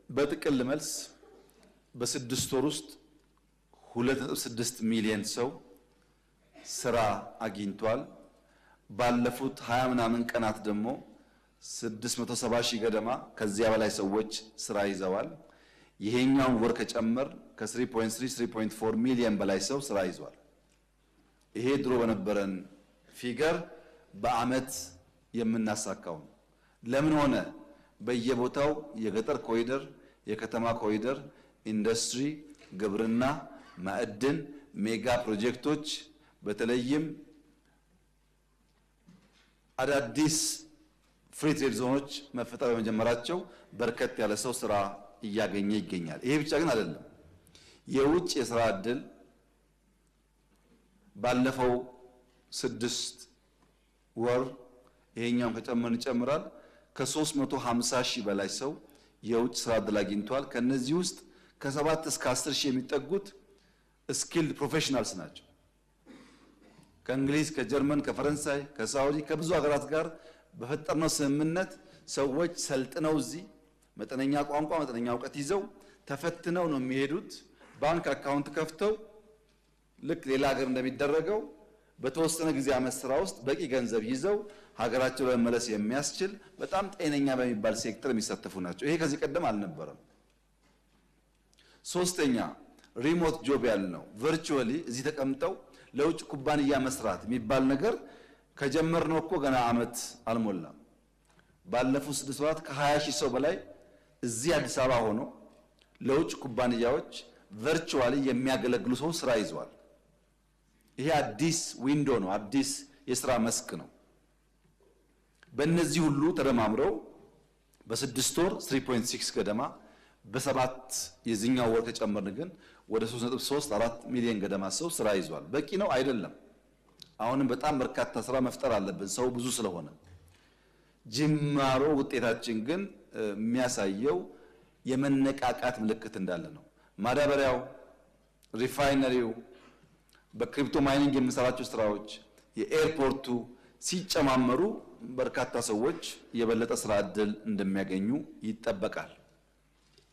በጥቅል መልስ በስድስት ወር ውስጥ 2.6 ሚሊዮን ሰው ስራ አግኝቷል። ባለፉት 20 ምናምን ቀናት ደግሞ 670 ሺህ ገደማ ከዚያ በላይ ሰዎች ስራ ይዘዋል። ይሄኛውን ወር ከጨመር ከ3.3 3.4 ሚሊዮን በላይ ሰው ስራ ይዟል። ይሄ ድሮ በነበረን ፊገር በአመት የምናሳካው ነው። ለምን ሆነ? በየቦታው የገጠር ኮሪደር፣ የከተማ ኮሪደር፣ ኢንዱስትሪ፣ ግብርና፣ ማዕድን፣ ሜጋ ፕሮጀክቶች በተለይም አዳዲስ ፍሪ ትሬድ ዞኖች መፈጠር በመጀመራቸው በርከት ያለ ሰው ስራ እያገኘ ይገኛል። ይሄ ብቻ ግን አይደለም። የውጭ የስራ ዕድል ባለፈው 6 ወር ይሄኛውን ከጨመርን ይጨምራል ከ350 ሺህ በላይ ሰው የውጭ ስራ ዕድል አግኝቷል። ከነዚህ ውስጥ ከ7 እስከ 10 ሺህ የሚጠጉት ስኪልድ ፕሮፌሽናልስ ናቸው። ከእንግሊዝ፣ ከጀርመን፣ ከፈረንሳይ፣ ከሳውዲ ከብዙ ሀገራት ጋር በፈጠርነው ስምምነት ሰዎች ሰልጥነው እዚህ መጠነኛ ቋንቋ መጠነኛ እውቀት ይዘው ተፈትነው ነው የሚሄዱት። ባንክ አካውንት ከፍተው ልክ ሌላ ሀገር እንደሚደረገው በተወሰነ ጊዜ ዓመት ስራ ውስጥ በቂ ገንዘብ ይዘው ሀገራቸው ለመመለስ የሚያስችል በጣም ጤነኛ በሚባል ሴክተር የሚሳተፉ ናቸው። ይሄ ከዚህ ቀደም አልነበረም። ሶስተኛ ሪሞት ጆብ ያልነው ቨርቹዋሊ እዚህ ተቀምጠው ለውጭ ኩባንያ መስራት የሚባል ነገር ከጀመርነው እኮ ገና ዓመት አልሞላም። ባለፉት 6 ወራት ከ20 ሺህ ሰው በላይ እዚህ አዲስ አበባ ሆኖ ለውጭ ኩባንያዎች ቨርቹዋሊ የሚያገለግሉ ሰው ስራ ይዘዋል። ይሄ አዲስ ዊንዶ ነው፣ አዲስ የስራ መስክ ነው። በእነዚህ ሁሉ ተደማምረው በ6 ወር 3.6 ገደማ በ7 የዚህኛው ወር ከጨመርን ግን ወደ 3.34 ሚሊዮን ገደማ ሰው ስራ ይዟል። በቂ ነው አይደለም። አሁንም በጣም በርካታ ስራ መፍጠር አለብን፣ ሰው ብዙ ስለሆነ። ጅማሮ ውጤታችን ግን የሚያሳየው የመነቃቃት ምልክት እንዳለ ነው። ማዳበሪያው፣ ሪፋይነሪው፣ በክሪፕቶ ማይኒንግ የምንሰራቸው ስራዎች፣ የኤርፖርቱ ሲጨማመሩ በርካታ ሰዎች የበለጠ ስራ ዕድል እንደሚያገኙ ይጠበቃል።